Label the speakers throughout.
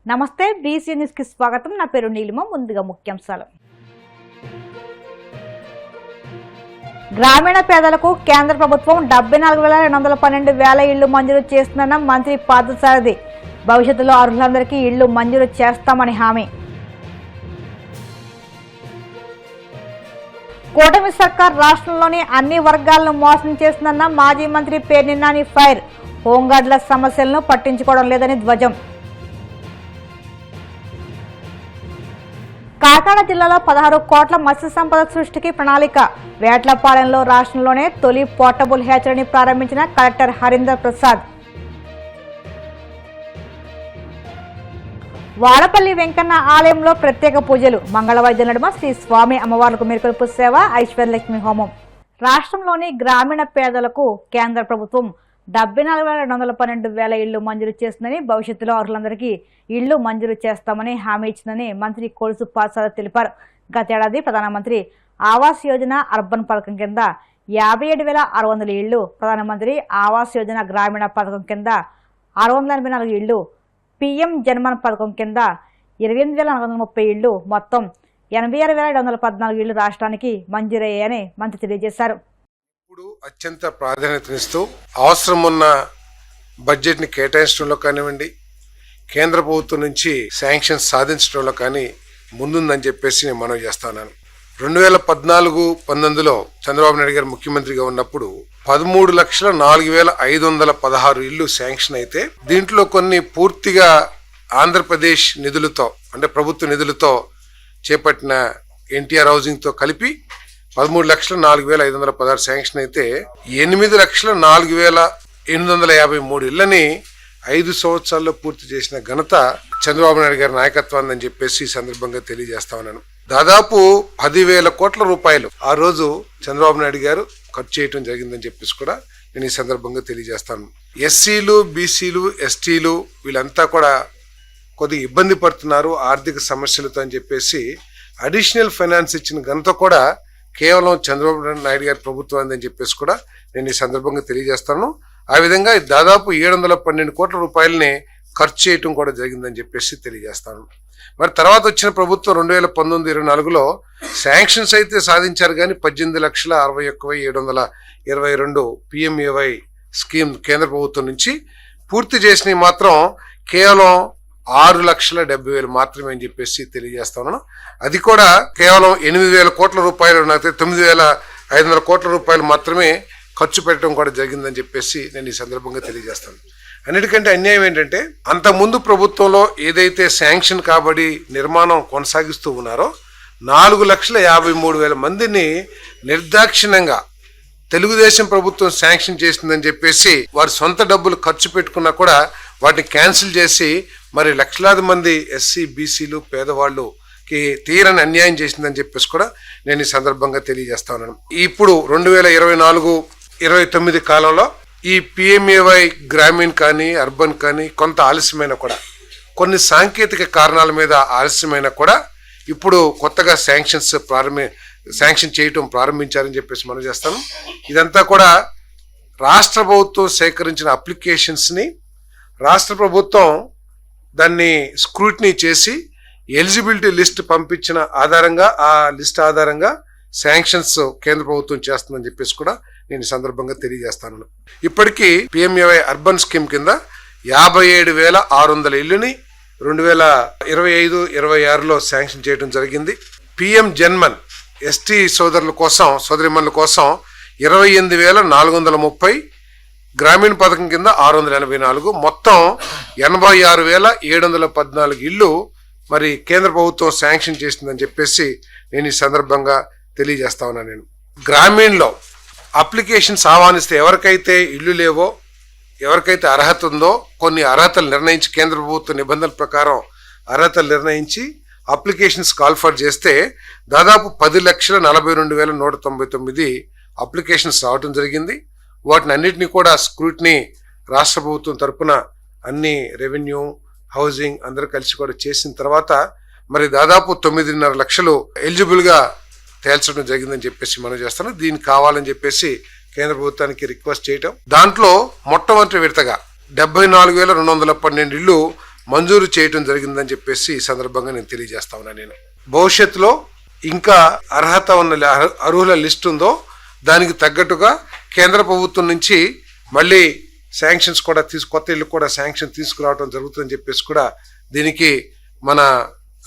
Speaker 1: నమస్తే BC news కి స్వాగతం. నా పేరు నీలిమ. ముందుగా ముఖ్యాంశాలు. గ్రామీణ పేదలకు కేంద్ర ప్రభుత్వం 74,212 ఇళ్లు మంజూరు చేస్తుందన్న మంత్రి పార్థసారథి. భవిష్యత్తులో అర్హులందరికీ ఇళ్లు మంజూరు చేస్తామని హామీ. కూటమి సర్కార్ రాష్ట్రంలోని అన్ని వర్గాలను మోసం చేస్తుందన్న మాజీ మంత్రి పేర్ని నాని ఫైర్. హోంగార్డుల సమస్యలను పట్టించుకోవడం లేదని ధ్వజం. కాకినాడ జిల్లాలో 16 కోట్ల మత్స్య సంపద సృష్టికి ప్రణాళిక. వేట్లపాలెంలో రాష్ట్రంలోనే తొలి పోర్టబుల్ హ్యాచరీని ప్రారంభించిన కలెక్టర్ హరీందర్ ప్రసాద్. వాడపల్లి వెంకన్న ఆలయంలో ప్రత్యేక పూజలు. మంగళవాద్యం నడుమ శ్రీ స్వామి అమ్మవార్లకు మేల్కొల్పు సేవ, ఐశ్వర్యలక్ష్మి హోమం. రాష్ట్రంలోని గ్రామీణ పేదలకు కేంద్ర ప్రభుత్వం 74,212 ఇళ్లు మంజూరు చేస్తుందని, భవిష్యత్తులో అర్హులందరికీ ఇళ్లు మంజూరు చేస్తామని హామీ ఇచ్చిందని మంత్రి కొలుసు పార్థసారథి తెలిపారు. గతేడాది ప్రధానమంత్రి ఆవాస్ యోజన అర్బన్ పథకం కింద 57,600 ఇళ్లు, ప్రధానమంత్రి ఆవాస్ యోజన గ్రామీణ పథకం కింద 684 ఇళ్లు, పీఎం జన్మన్ పథకం కింద 28,430 ఇళ్లు, మొత్తం 86,714 ఇళ్లు రాష్ట్రానికి మంజూరయ్యాయని మంత్రి తెలియజేశారు.
Speaker 2: ఇప్పుడు అత్యంత ప్రాధాన్యతనిస్తూ అవసరం ఉన్న బడ్జెట్ని కేటాయించడంలో కానివ్వండి, కేంద్ర ప్రభుత్వం నుంచి శాంక్షన్స్ సాధించడంలో కానీ ముందుందని చెప్పేసి నేను మనవి చేస్తున్నాను. 2014-19లో చంద్రబాబు నాయుడు గారు ముఖ్యమంత్రిగా ఉన్నప్పుడు 13,04,516 ఇళ్లు శాంక్షన్ అయితే, దీంట్లో కొన్ని పూర్తిగా ఆంధ్రప్రదేశ్ నిధులతో, అంటే ప్రభుత్వ నిధులతో చేపట్టిన ఎన్టీఆర్ హౌసింగ్తో కలిపి 13,04,516 శాంక్షన్ అయితే 8,04,853 ఇళ్లని 5 సంవత్సరాల్లో పూర్తి చేసిన ఘనత చంద్రబాబు నాయుడు గారి నాయకత్వాన్ని అని చెప్పేసి ఈ సందర్భంగా తెలియజేస్తా ఉన్నాను. దాదాపు 10,000 కోట్ల రూపాయలు ఆ రోజు చంద్రబాబు నాయుడు గారు ఖర్చు చేయడం జరిగిందని చెప్పేసి కూడా నేను ఈ సందర్భంగా తెలియజేస్తాను. ఎస్సీలు, బీసీలు, ఎస్టీలు వీళ్ళంతా కూడా కొద్దిగా ఇబ్బంది పడుతున్నారు ఆర్థిక సమస్యలతో అని చెప్పేసి అడిషనల్ ఫైనాన్స్ ఇచ్చిన ఘనత కూడా కేవలం చంద్రబాబు నాయుడు గారి ప్రభుత్వం అని చెప్పేసి కూడా నేను ఈ సందర్భంగా తెలియజేస్తాను. ఆ విధంగా దాదాపు 712 కోట్ల రూపాయలని ఖర్చు చేయటం కూడా జరిగిందని చెప్పేసి తెలియజేస్తాను. మరి తర్వాత వచ్చిన ప్రభుత్వం 2019-24లో శాంక్షన్స్ అయితే సాధించారు కానీ 18,61,722 PMAY స్కీమ్ కేంద్ర ప్రభుత్వం నుంచి పూర్తి చేసినవి మాత్రం కేవలం 6,70,000 మాత్రమే అని చెప్పేసి తెలియజేస్తాను. అది కూడా కేవలం 8,000 కోట్ల రూపాయలు, 9,500 కోట్ల రూపాయలు మాత్రమే ఖర్చు పెట్టడం కూడా జరిగిందని చెప్పేసి నేను ఈ సందర్భంగా తెలియజేస్తాను. అన్నిటికంటే అన్యాయం ఏంటంటే, అంతకుముందు ప్రభుత్వంలో ఏదైతే శాంక్షన్ కాబడి నిర్మాణం కొనసాగిస్తూ ఉన్నారో 4,53,000 మందిని నిర్దాక్షిణ్యంగా తెలుగుదేశం ప్రభుత్వం శాంక్షన్ చేసిందని చెప్పేసి వారి సొంత డబ్బులు ఖర్చు పెట్టుకున్నా కూడా వాటిని క్యాన్సిల్ చేసి మరి లక్షలాది మంది ఎస్సీ, బీసీలు, పేదవాళ్ళుకి తీరని అన్యాయం చేసిందని చెప్పేసి కూడా నేను ఈ సందర్భంగా తెలియజేస్తా ఉన్నాను. ఇప్పుడు 2024-29 కాలంలో ఈ PMAY గ్రామీణ్ కానీ అర్బన్ కానీ కొంత ఆలస్యమైన కూడా, కొన్ని సాంకేతిక కారణాల మీద ఆలస్యమైన కూడా ఇప్పుడు కొత్తగా శాంక్షన్ చేయటం ప్రారంభించారని చెప్పేసి మనం చేస్తాను. ఇదంతా కూడా రాష్ట్ర ప్రభుత్వం సేకరించిన అప్లికేషన్స్ని రాష్ట్ర ప్రభుత్వం దాన్ని స్క్రూటినీ చేసి ఎలిజిబిలిటీ లిస్ట్ పంపించిన ఆధారంగా, ఆ లిస్ట్ ఆధారంగా శాంక్షన్స్ కేంద్ర ప్రభుత్వం చేస్తుందని చెప్పేసి కూడా నేను ఈ సందర్భంగా తెలియజేస్తాను. ఇప్పటికీ PMAY అర్బన్ స్కీమ్ కింద 57,600 ఇళ్లని 2025-26లో శాంక్షన్ చేయడం జరిగింది. PM జన్మన్ ఎస్టీ సోదరిమణుల కోసం 28,430, గ్రామీణ పథకం కింద 684, మొత్తం 86,714 ఇళ్లు మరి కేంద్ర ప్రభుత్వం శాంక్షన్ చేసిందని చెప్పేసి నేను ఈ సందర్భంగా తెలియజేస్తా ఉన్నాను. నేను గ్రామీణలో అప్లికేషన్స్ ఆహ్వానిస్తే ఎవరికైతే ఇల్లు లేవో, ఎవరికైతే అర్హత ఉందో, కొన్ని అర్హతలు నిర్ణయించి కేంద్ర ప్రభుత్వ నిబంధనల ప్రకారం అర్హతలు నిర్ణయించి అప్లికేషన్స్ కాల్ఫర్ చేస్తే దాదాపు 10,42,199 అప్లికేషన్స్ రావడం జరిగింది. వాటిని అన్నిటినీ కూడా స్క్రూటినీ రాష్ట్ర ప్రభుత్వం తరఫున అన్ని రెవెన్యూ, హౌసింగ్ అందరూ కలిసి కూడా చేసిన తర్వాత మరి దాదాపు 9.5 లక్షలు ఎలిజిబుల్గా తేల్చడం జరిగిందని చెప్పేసి మనం చేస్తాను. దీనికి కావాలని చెప్పేసి కేంద్ర ప్రభుత్వానికి రిక్వెస్ట్ చేయటం, దాంట్లో మొట్టమొదటి విడతగా 74,212 ఇళ్లు మంజూరు చేయడం జరిగిందని చెప్పేసి ఈ సందర్భంగా నేను తెలియజేస్తా ఉన్నాను. నేను భవిష్యత్తులో ఇంకా అర్హత ఉన్న అర్హుల లిస్ట్ ఉందో దానికి తగ్గట్టుగా కేంద్ర ప్రభుత్వం నుంచి మళ్ళీ శాంక్షన్స్ కూడా కొత్త ఇల్లు కూడా శాంక్షన్ తీసుకురావడం జరుగుతుందని చెప్పేసి కూడా దీనికి మన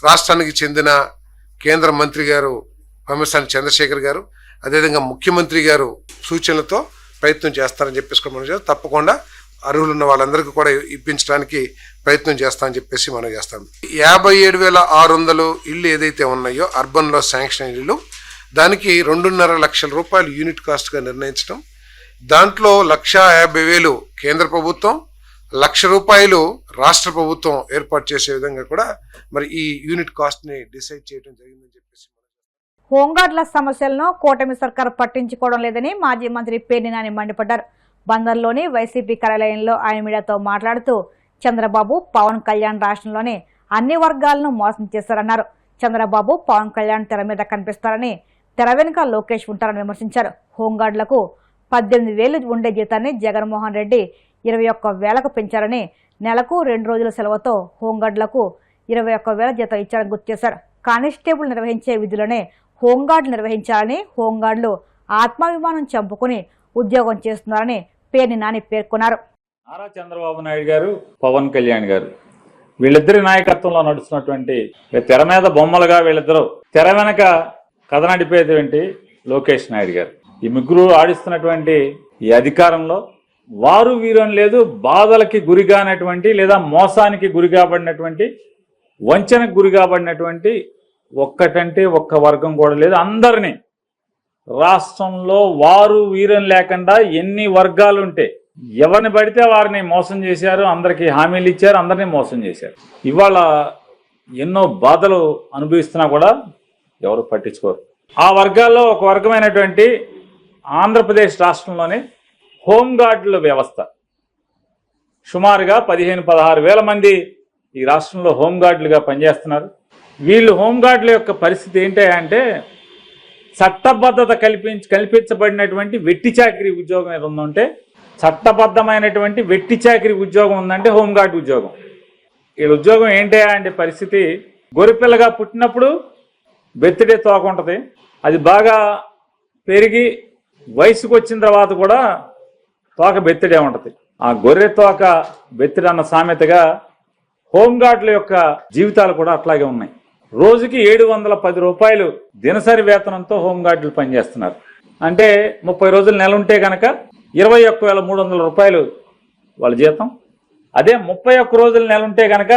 Speaker 2: రాష్ట్రానికి చెందిన కేంద్ర మంత్రి గారు పెమ్మసాని చంద్రశేఖర్ గారు అదేవిధంగా ముఖ్యమంత్రి గారు సూచనలతో ప్రయత్నం చేస్తారని చెప్పేసి కూడా మనం తప్పకుండా అర్హులు ఉన్న వాళ్ళందరికీ కూడా ఇప్పించడానికి ప్రయత్నం చేస్తామని చెప్పేసి మనం చేస్తాం. 57,600 ఇల్లు ఏదైతే ఉన్నాయో అర్బన్లో శాంక్షన్ అయిన ఇల్లు దానికి 2.5 లక్షల రూపాయలు యూనిట్ కాస్ట్గా నిర్ణయించడం, దాంట్లో 1,50,000 కేంద్ర ప్రభుత్వం, 1,00,000 రూపాయలు రాష్ట్ర ప్రభుత్వం ఏర్పాటు చేసే విధంగా కూడా మరి ఈ యూనిట్ కాస్ట్ని డిసైడ్ చేయడం జరిగిందని చెప్పేసి.
Speaker 1: హోంగార్డుల సమస్యలను కూటమి సర్కారు పట్టించుకోవడం లేదని మాజీ మంత్రి పేర్ని నాని మండిపడ్డారు. బందర్లోని వైసీపీ కార్యాలయంలో ఆయన మీడియాతో మాట్లాడుతూ చంద్రబాబు, పవన్ కళ్యాణ్ రాష్ట్రంలోని అన్ని వర్గాలను మోసం చేశారన్నారు. చంద్రబాబు, పవన్ కళ్యాణ్ తెర మీద కనిపిస్తారని, తెర వెనుక లోకేష్ ఉంటారని విమర్శించారు. హోంగార్డులకు 18,000 ఉండే జీతాన్ని జగన్మోహన్ రెడ్డి 21,000కు పెంచారని, నెలకు 2 రోజుల సెలవుతో హోంగార్డులకు 21,000 జీతం ఇచ్చారని గుర్తు చేశారు. కానిస్టేబుల్ నిర్వహించే విధులనే హోంగార్డులు నిర్వహించాలని, హోంగార్డులు ఆత్మాభిమానం చంపుకుని ఉద్యోగం చేస్తున్నారని పేర్ని నాని పేర్కొన్నారు.
Speaker 3: నారా చంద్రబాబు నాయుడు గారు, పవన్ కళ్యాణ్ గారు వీళ్ళిద్దరి నాయకత్వంలో నడుస్తున్నటువంటి తెర మీద బొమ్మలుగా వీళ్ళిద్దరూ, తెర వెనక కథ నడిపేటువంటి లోకేష్ నాయుడు గారు, ఈ ముగ్గురు ఆడిస్తున్నటువంటి ఈ అధికారంలో వారు వీరం లేదు, బాధలకి గురి కానటువంటి లేదా మోసానికి గురి కాబడినటువంటి, వంచనకు గురి కాబడినటువంటి ఒక్కటంటే ఒక్క వర్గం కూడా లేదు. అందరినీ రాష్ట్రంలో వారు వీరం లేకుండా ఎన్ని వర్గాలు ఉంటే ఎవరిని పడితే వారిని మోసం చేశారు, అందరికీ హామీలు ఇచ్చారు, అందరినీ మోసం చేశారు. ఇవాళ ఎన్నో బాధలు అనుభవిస్తున్నా కూడా ఎవరు పట్టించుకోరు. ఆ వర్గాల్లో ఒక వర్గమైనటువంటి ఆంధ్రప్రదేశ్ రాష్ట్రంలోని హోంగార్డుల వ్యవస్థ సుమారుగా 15-16 వేల మంది ఈ రాష్ట్రంలో హోంగార్డులుగా పనిచేస్తున్నారు. వీళ్ళు హోంగార్డుల యొక్క పరిస్థితి ఏంటి అంటే చట్టబద్ధత కల్పించబడినటువంటి వెట్టి చాకిరీ ఉద్యోగం ఏదో ఉందంటే, చట్టబద్ధమైనటువంటి వెట్టి చాకిరీ ఉద్యోగం ఉందంటే హోంగార్డు ఉద్యోగం. వీళ్ళ ఉద్యోగం ఏంటి అంటే పరిస్థితి, గొర్రెపిల్లగా పుట్టినప్పుడు బెత్తిడే తోక ఉంటుంది, అది బాగా పెరిగి వయసుకు వచ్చిన తర్వాత కూడా తోక బెత్తిడే ఉంటుంది. ఆ గొర్రె తోక బెత్తిడన్న సామెతగా హోంగార్డుల యొక్క జీవితాలు కూడా అట్లాగే ఉన్నాయి. రోజుకి 710 రూపాయలు దినసరి వేతనంతో హోంగార్డులు పనిచేస్తున్నారు. అంటే 30 రోజులు నెల ఉంటే కనుక 21,300 రూపాయలు వాళ్ళ జీతం. అదే 31 రోజుల నెల ఉంటే కనుక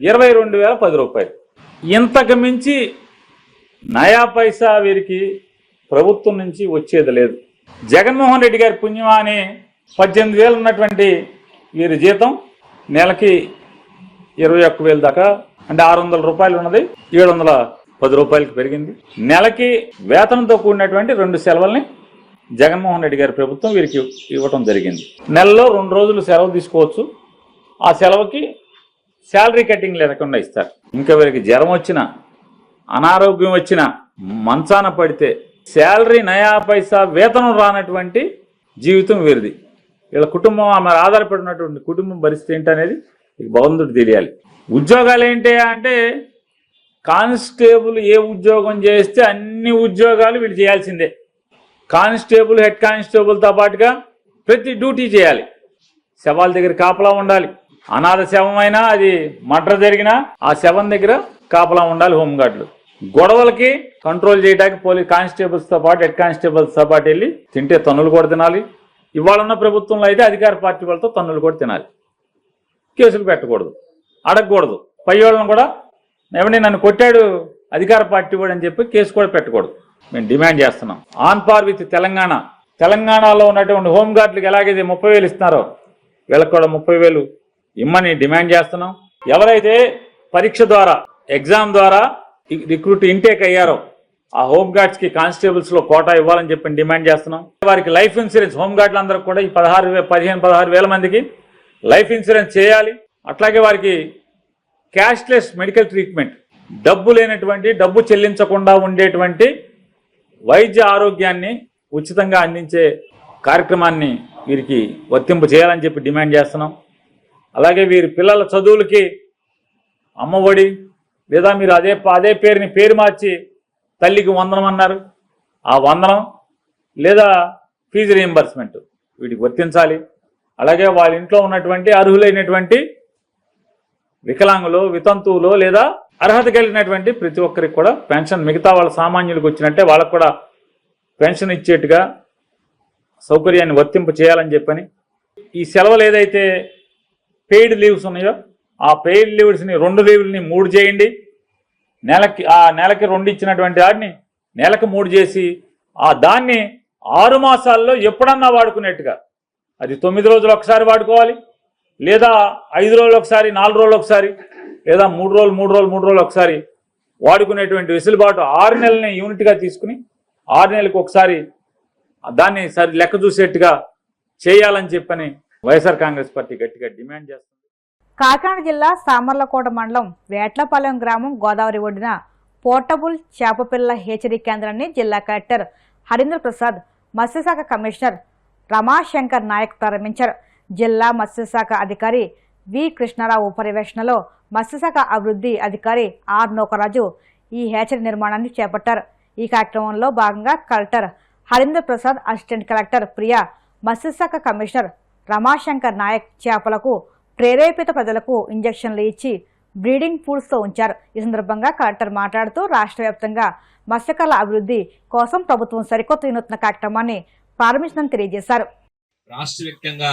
Speaker 3: 22,010 రూపాయలు. ఇంతకు మించి నయా పైసా వీరికి ప్రభుత్వం నుంచి వచ్చేది లేదు. జగన్మోహన్ రెడ్డి గారి పుణ్యమా అని 18,000 ఉన్నటువంటి వీరి జీతం నెలకి 21,000 దాకా, అంటే 600 రూపాయలు ఉన్నది 710 రూపాయలకి పెరిగింది. నెలకి వేతనంతో కూడినటువంటి 2 సెలవుల్ని జగన్మోహన్ రెడ్డి గారి ప్రభుత్వం వీరికి ఇవ్వటం జరిగింది. నెలలో 2 రోజులు సెలవు తీసుకోవచ్చు. ఆ సెలవుకి శాలరీ కటింగ్ లేకుండా ఇస్తారు. ఇంకా వీరికి జ్వరం వచ్చినా, అనారోగ్యం వచ్చినా, మంచాన పడితే శాలరీ నయా పైసా వేతనం రానటువంటి జీవితం వీరిది. వీళ్ళ కుటుంబం మరి ఆధారపడినటువంటి కుటుంబం పరిస్థితి ఏంటనేది భగవంతుడు తెలియాలి. ఉద్యోగాలు ఏంటి అంటే కానిస్టేబుల్ ఏ ఉద్యోగం చేస్తే అన్ని ఉద్యోగాలు వీళ్ళు చేయాల్సిందే. కానిస్టేబుల్, హెడ్ కానిస్టేబుల్తో పాటుగా ప్రతి డ్యూటీ చేయాలి. శవాల దగ్గర కాపలా ఉండాలి. అనాథ శవమైనా, అది మర్డర్ జరిగినా ఆ శవం దగ్గర కాపలా ఉండాలి హోంగార్డులు. గొడవలకి కంట్రోల్ చేయడానికి పోలీస్ కానిస్టేబుల్స్తో పాటు హెడ్ కానిస్టేబుల్స్తో పాటు వెళ్ళి తింటే తన్నులు కూడా తినాలి. ఇవాళ ఉన్న ప్రభుత్వంలో అయితే అధికార పార్టీ వాళ్ళతో తన్నులు కూడా తినాలి. కేసులు పెట్టకూడదు, అడగకూడదు. పై వాళ్ళని కూడా ఎవరిని నన్ను కొట్టాడు అధికార పార్టీ వాడు అని చెప్పి కేసు కూడా పెట్టకూడదు. మేము డిమాండ్ చేస్తున్నాం. ఆన్ పార్ విత్ తెలంగాణలో ఉన్నటువంటి హోంగార్డులకు ఎలాగైతే 30,000 ఇస్తున్నారో వీళ్ళకి కూడా 30,000 ఇమ్మని డిమాండ్ చేస్తున్నాం. ఎవరైతే పరీక్ష ద్వారా, ఎగ్జామ్ ద్వారా రిక్రూట్ ఇంటేక్ అయ్యారో ఆ హోంగార్డ్స్కి కానిస్టేబుల్స్లో కోటా ఇవ్వాలని చెప్పి డిమాండ్ చేస్తున్నాం. వారికి లైఫ్ ఇన్సూరెన్స్, హోంగార్డులందరూ కూడా ఈ 15-16 వేల మందికి లైఫ్ ఇన్సూరెన్స్ చేయాలి. అట్లాగే వారికి క్యాష్లెస్ మెడికల్ ట్రీట్మెంట్, డబ్బు లేనటువంటి, డబ్బు చెల్లించకుండా ఉండేటువంటి వైద్య ఆరోగ్యాన్ని ఉచితంగా అందించే కార్యక్రమాన్ని వీరికి వర్తింపు చేయాలని చెప్పి డిమాండ్ చేస్తున్నాం. అలాగే వీరి పిల్లల చదువులకి అమ్మఒడి, లేదా మీరు అదే పేరు మార్చి తల్లికి వందనం అన్నారు, ఆ వందనం లేదా ఫీజు రీయింబర్స్మెంట్ వీటికి వర్తించాలి. అలాగే వాళ్ళ ఇంట్లో ఉన్నటువంటి అర్హులైనటువంటి వికలాంగులు, వితంతువులు లేదా అర్హత కలిగినటువంటి ప్రతి ఒక్కరికి కూడా పెన్షన్, మిగతా వాళ్ళ సామాన్యులకు వచ్చినట్టే వాళ్ళకు కూడా పెన్షన్ ఇచ్చేట్టుగా సౌకర్యాన్ని వర్తింప చేయాలని చెప్పని, ఈ సెలవులు ఏదైతే పెయిడ్ లీవ్స్ ఉన్నాయో ఆ పెయిడ్ లీవ్స్ని 2 లీవ్లని 3 చేయండి. నెలకి 2 ఇచ్చినటువంటి వాటిని నెలకు 3 చేసి దాన్ని 6 మాసాల్లో ఎప్పుడన్నా వాడుకునేట్టుగా, అది 9 రోజులు ఒకసారి వాడుకోవాలి, లేదా 5 రోజులు ఒకసారి, 4 రోజులు ఒకసారి, లేదా 3 రోజులు ఒకసారి వాడుకునేటువంటి వెసులుబాటు 6 నెలలని యూనిట్గా తీసుకుని 6 నెలలకు ఒకసారి దాన్ని లెక్క చూసేట్టుగా చేయాలని చెప్పని వైఎస్ఆర్ కాంగ్రెస్ పార్టీ గట్టిగా డిమాండ్ చేస్తుంది.
Speaker 1: కాకినాడ జిల్లా సామర్లకోట మండలం వేట్లపాలెం గ్రామం గోదావరి ఒడ్డున పోర్టబుల్ చేపపిల్ల హేచరీ కేంద్రాన్ని జిల్లా కలెక్టర్ హరీంద్ర ప్రసాద్, మత్స్యశాఖ కమిషనర్ రమాశంకర్ నాయక్ ప్రారంభించారు. జిల్లా మత్స్యశాఖ అధికారి వి కృష్ణారావు పర్యవేక్షణలో మత్స్యశాఖ అభివృద్ధి అధికారి ఆర్ నోకరాజు ఈ హేచరీ నిర్మాణాన్ని చేపట్టారు. ఈ కార్యక్రమంలో భాగంగా collector Harindra Prasad, assistant collector Priya, మత్స్యశాఖ కమిషనర్ రమాశంకర్ నాయక్ చేపలకు ప్రేరేపిత ప్రజలకు ఇంజెక్షన్లు ఇచ్చి బ్రీడింగ్ పూల్స్తో ఉంచారు. ఈ సందర్భంగా కలెక్టర్ మాట్లాడుతూ రాష్ట్ర వ్యాప్తంగా మత్స్యకారుల అభివృద్ధి కోసం ప్రభుత్వం సరికొత్త వినూత్న కార్యక్రమాన్ని ప్రారంభించిందని తెలియజేశారు.
Speaker 4: రాష్ట్ర వ్యాప్తంగా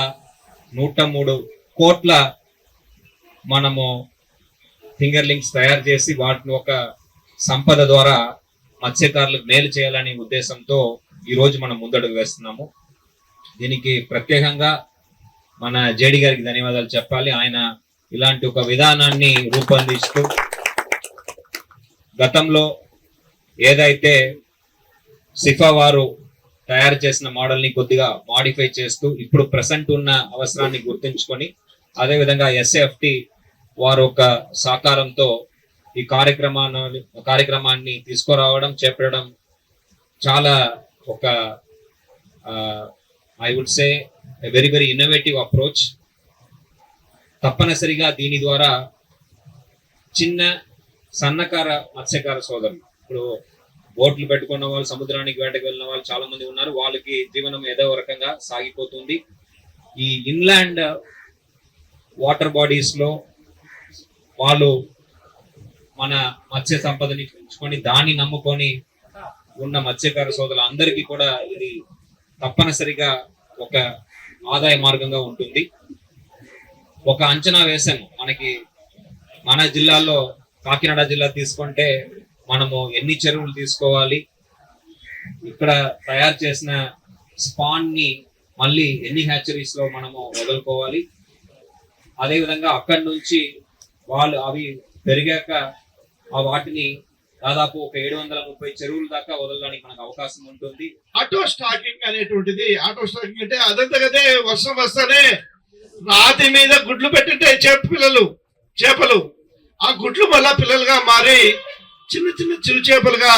Speaker 4: 103 కోట్ల మనము ఫింగర్ లింక్స్ తయారు చేసి వాటిని ఒక సంపద ద్వారా మత్స్యకారులకు మేలు చేయాలనే ఉద్దేశంతో ఈరోజు మనం ముందడుగు వేస్తున్నాము. దీనికి ప్రత్యేకంగా మన జేడి గారికి ధన్యవాదాలు చెప్పాలి. ఆయన ఇలాంటి ఒక విధానాన్ని రూపొందిస్తూ గతంలో ఏదైతే సిఫా వారు తయారు చేసిన మోడల్ని కొద్దిగా మాడిఫై చేస్తూ ఇప్పుడు ప్రెసెంట్ ఉన్న అవసరాన్ని గుర్తుంచుకొని, అదేవిధంగా ఎస్ఏఎఫ్టి వారు ఒక సహకారంతో ఈ కార్యక్రమాన్ని తీసుకురావడం, చేపట్టడం చాలా ఒక I would say very very innovative approach. తప్పనిసరిగా దీని ద్వారా చిన్న సన్నకార మత్స్యకార సోదరులు, ఇప్పుడు బోట్లు పెట్టుకున్న వాళ్ళు, సముద్రానికి వేటకు వెళ్ళిన వాళ్ళు చాలా మంది ఉన్నారు. వాళ్ళకి జీవనం ఏదో రకంగా సాగిపోతుంది. ఈ ఇన్లాండ్ వాటర్ బాడీస్ లో వాళ్ళు మన మత్స్య సంపదని పెంచుకొని దాన్ని నమ్ముకొని ఉన్న మత్స్యకార సోదరులు అందరికీ కూడా ఇది తప్పనిసరిగా ఒక ఆదాయ మార్గంగా ఉంటుంది. ఒక అంచనా వేసాము, మన జిల్లాలో కాకినాడ జిల్లా తీసుకుంటే మనము ఎన్ని చెరువులు తీసుకోవాలి, ఇక్కడ తయారు చేసిన స్పాన్ ని మళ్ళీ ఎన్ని హ్యాచరీస్ లో మనము వదులుకోవాలి, అదేవిధంగా అక్కడి నుంచి వాళ్ళు అవి పెరిగాక వాటిని దాదాపు ఒక 730 చెరువుల దాకా వదలడానికి మనకు అవకాశం ఉంటుంది.
Speaker 5: ఆటో స్టాకింగ్ అనేటువంటిది, ఆటో స్టాకింగ్ అంటే అదంతకదే వర్షం వస్తానే రాతి మీద గుడ్లు పెట్టింటాయి చేపలు, ఆ గుడ్లు మళ్ళా పిల్లలుగా మారి చిన్న చిన్న చిరు చేపలుగా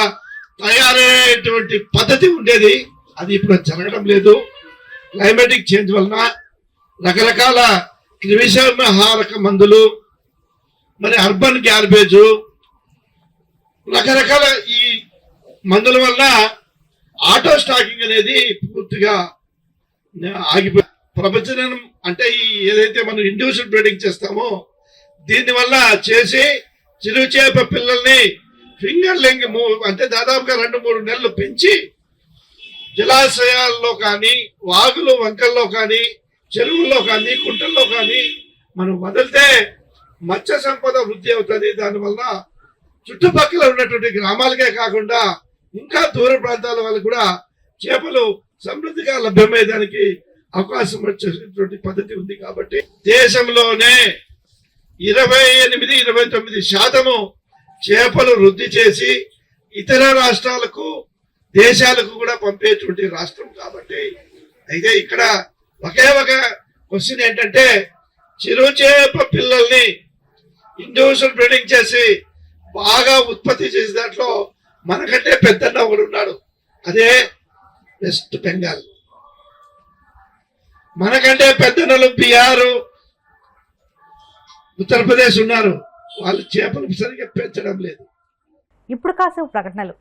Speaker 5: తయారయ్యేటువంటి పద్ధతి ఉండేది. అది ఇప్పుడు జరగడం లేదు. క్లైమాటిక్ చేంజ్ వలన రకరకాల క్రిమిసంహారక మందులు, మరి అర్బన్ గ్యార్బేజ్, రకరకాల ఈ మందుల వల్ల ఆటో స్టాకింగ్ అనేది పూర్తిగా ఆగిపోయి, ప్రపంచం అంటే ఈ ఏదైతే మనం ఇండివిజువల్ బ్రీడింగ్ చేస్తామో దీని వల్ల చేసి చిరు చేప పిల్లల్ని ఫింగర్ లింగ్ అంటే దాదాపుగా 2-3 నెలలు పెంచి జలాశయాల్లో కానీ, వాగులు వంకల్లో కానీ, చెరువుల్లో కానీ, కుంటల్లో కానీ మనం వదిలితే మత్స్య సంపద వృద్ధి అవుతుంది. దానివల్ల చుట్టుపక్కల ఉన్నటువంటి గ్రామాలకే కాకుండా ఇంకా దూర ప్రాంతాల వాళ్ళకు కూడా చేపలు సమృద్ధిగా లభ్యమయ్యేదానికి అవకాశం వచ్చేటువంటి పద్ధతి ఉంది. కాబట్టి దేశంలోనే 28-29% చేపలు వృద్ధి చేసి ఇతర రాష్ట్రాలకు, దేశాలకు కూడా పంపేటువంటి రాష్ట్రం కాబట్టి. అయితే ఇక్కడ ఒకే ఒక క్వశ్చన్ ఏంటంటే, చిరు చేప పిల్లల్ని ఇండివిజువల్ బ్రీడింగ్ చేసి బాగా ఉత్పత్తి చేసే దాంట్లో మనకంటే పెద్దన్న ఒకడు ఉన్నాడు, అదే వెస్ట్ బెంగాల్. మనకంటే పెద్దన్నలు బీహారు, ఉత్తరప్రదేశ్ ఉన్నారు, వాళ్ళు చేపలు సరిగ్గా పెంచడం లేదు.
Speaker 1: ఇప్పుడు కాసేపు ప్రకటనలు.